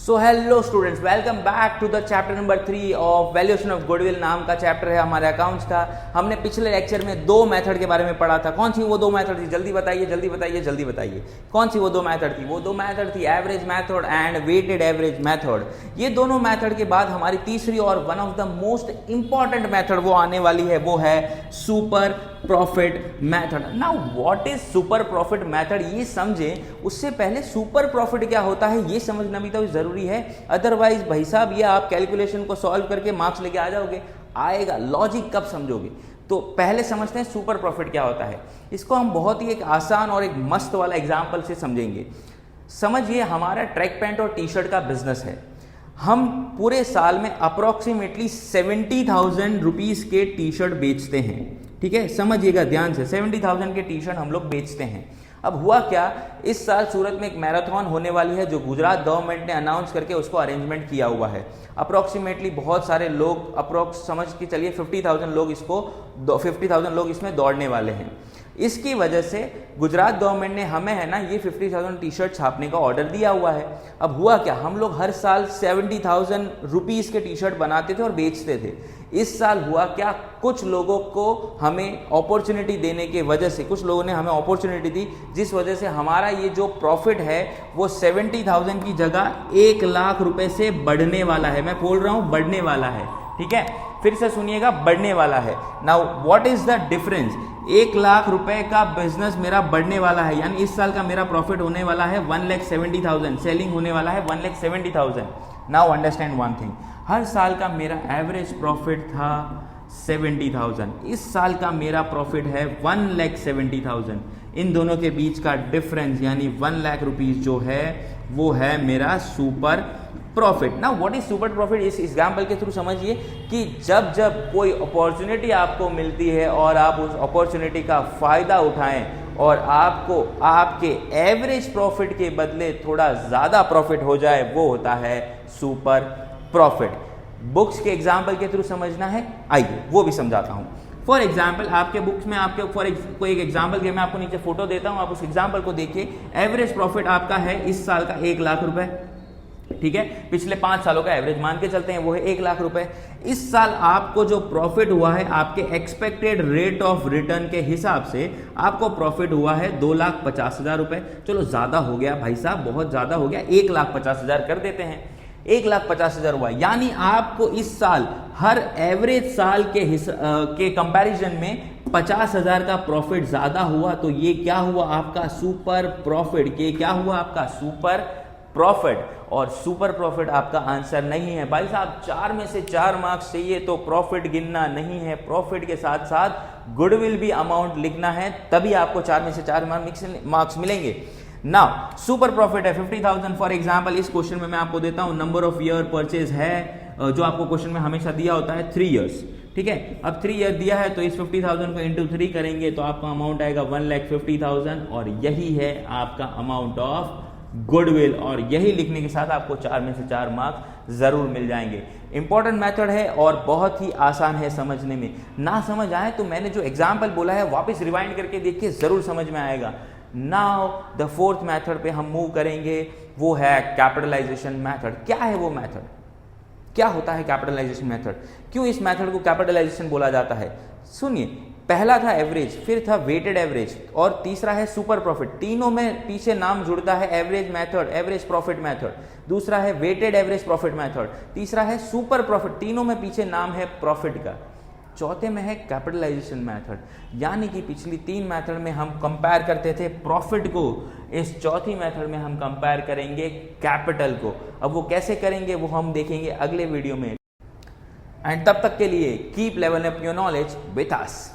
So hello students, welcome back to the chapter number 3 of valuation of goodwill नाम का chapter है हमारे accounts का। हमने पिछले लेक्चर में दो मेथड के बारे में पढ़ा था। कौन सी वो दो मेथड थी? जल्दी बताइए, जल्दी बताइए, जल्दी बताइए। कौन सी वो दो मेथड थी? वो दो मेथड थी average method and weighted average method. ये दोनों मेथड के बाद हमारी तीसरी और one of the most important method वो आने वाली है, वो है super profit method. Now what is super profit method, ये समझें उससे पहले सुपर प्रॉफिट क्या होता है ये समझना भी तो जरूरी है। अदरवाइज भाई साहब ये आप कैलकुलेशन को सॉल्व करके मार्क्स लेके आ जाओगे, आएगा लॉजिक कब समझोगे? तो पहले समझते हैं सुपर प्रॉफिट क्या होता है। इसको हम बहुत ही एक आसान और एक मस्त वाला एग्जांपल से समझेंगे। समझिए हमारा ट्रैक पैंट और टी शर्ट का बिजनेस है। हम पूरे साल में अप्रोक्सीमेटली 70,000 रुपीज के टी शर्ट बेचते हैं। ठीक है, समझिएगा ध्यान से, 70,000 के टी शर्ट हम लोग बेचते हैं। अब हुआ क्या, इस साल सूरत में एक मैराथन होने वाली है जो गुजरात गवर्नमेंट ने अनाउंस करके उसको अरेंजमेंट किया हुआ है। अप्रोक्सीमेटली बहुत सारे लोग, अप्रोक्स समझ के चलिए 50,000 लोग इसमें दौड़ने वाले हैं। इसकी वजह से गुजरात गवर्नमेंट ने हमें है ना ये 50,000 टी शर्ट छापने का ऑर्डर दिया हुआ है। अब हुआ क्या, हम लोग हर साल 70,000 रुपीज के टी शर्ट बनाते थे और बेचते थे। इस साल हुआ क्या, कुछ लोगों को हमें अपॉर्चुनिटी देने के वजह से, कुछ लोगों ने हमें अपॉर्चुनिटी दी जिस वजह से हमारा ये जो प्रॉफिट है वो 70,000 की जगह 1 लाख रुपए से बढ़ने वाला है। मैं बोल रहा हूं बढ़ने वाला है, ठीक है, फिर से सुनिएगा, बढ़ने वाला है। Now what is the difference? 1 lakh रुपए का बिजनेस मेरा बढ़ने वाला है, यानी इस साल का मेरा प्रॉफिट होने वाला है 1,70,000, सेलिंग होने वाला है 1,70,000। नाउ अंडरस्टैंड वन थिंग, हर साल का मेरा एवरेज प्रॉफिट था 70,000, इस साल का मेरा प्रॉफिट है 1,70,000। इन दोनों के बीच का डिफरेंस यानी 1 लाख रुपीज जो है वो है मेरा सुपर प्रॉफिट। ना व्हाट इज सुपर प्रॉफिट, इस एग्जाम्पल के थ्रू समझिए कि जब जब कोई अपॉर्चुनिटी आपको मिलती है और आप उस अपॉर्चुनिटी का फायदा उठाएं और आपको आपके एवरेज प्रॉफिट के बदले थोड़ा ज्यादा प्रॉफिट हो जाए, वो होता है सुपर प्रॉफिट। बुक्स के एग्जाम्पल के थ्रू समझना है, आइए वो भी समझाता हूं। फॉर एग्जाम्पल आपके बुक्स में आपके कोई एक एग्जाम्पल के मैं आपको नीचे फोटो देता हूं, आप उस एग्जाम्पल को देखिए। एवरेज प्रॉफिट आपका है इस साल का 1 लाख रुपए, ठीक है, पिछले 5 सालों का एवरेज मान के चलते हैं वो है 1 लाख रुपए। इस साल आपको जो प्रॉफिट हुआ है आपके एक्सपेक्टेड रेट ऑफ रिटर्न के हिसाब से आपको प्रॉफिट हुआ है 2,50,000 रुपए। चलो ज्यादा हो गया भाई साहब, बहुत ज्यादा हो गया, 1,50,000 कर देते हैं। 1,50,000 हुआ, यानी आपको इस साल हर एवरेज साल के कंपैरिजन में 50,000 का प्रॉफिट ज्यादा हुआ। तो ये क्या हुआ आपका सुपर प्रॉफिट, ये क्या हुआ आपका सुपर प्रॉफिट। और सुपर प्रॉफिट आपका आंसर नहीं है भाई साहब, 4 में से 4 मार्क्स चाहिए तो प्रॉफिट गिनना नहीं है, प्रॉफिट के साथ साथ गुडविल भी अमाउंट लिखना है, तभी आपको 4 में से 4 मार्क्स मिलेंगे। नाउ सुपर प्रॉफिट है 50,000 फॉर एग्जांपल। इस क्वेश्चन में मैं आपको देता हूं नंबर ऑफ ईयर परचेज है, जो आपको क्वेश्चन में हमेशा दिया होता है 3 इयर्स, ठीक है। अब 3 ईयर दिया है तो इस 50,000 को इंटू 3 करेंगे तो आपका अमाउंट आएगा 1,50,000 और यही है आपका अमाउंट ऑफ गुडविल। और यही लिखने के साथ आपको 4 में से 4 मार्क्स जरूर मिल जाएंगे। इंपॉर्टेंट मेथड है और बहुत ही आसान है समझने में। ना समझ आए तो मैंने जो एग्जाम्पल बोला है वापस रिवाइंड करके देखिए, जरूर समझ में आएगा। नाउ द फोर्थ मेथड पे हम मूव करेंगे, वो है कैपिटलाइजेशन मेथड। क्या है वो मेथड, क्या होता है कैपिटलाइजेशन मेथड, क्यों इस मेथड को कैपिटलाइजेशन बोला जाता है? सुनिए, पहला था एवरेज, फिर था वेटेड एवरेज और तीसरा है सुपर प्रॉफिट। तीनों में पीछे नाम जुड़ता है average method, average profit method. दूसरा है वेटेड एवरेज प्रॉफिट मेथड, तीसरा है सुपर प्रॉफिट। तीनों में पीछे नाम है प्रॉफिट का। चौथे में है कैपिटलाइजेशन मेथड, यानी कि पिछली 3 मेथड में हम कंपेयर करते थे प्रॉफिट को, इस चौथी मेथड में हम कंपेयर करेंगे कैपिटल को। अब वो कैसे करेंगे वो हम देखेंगे अगले वीडियो में। एंड तब तक के लिए keep levelling up your knowledge with us.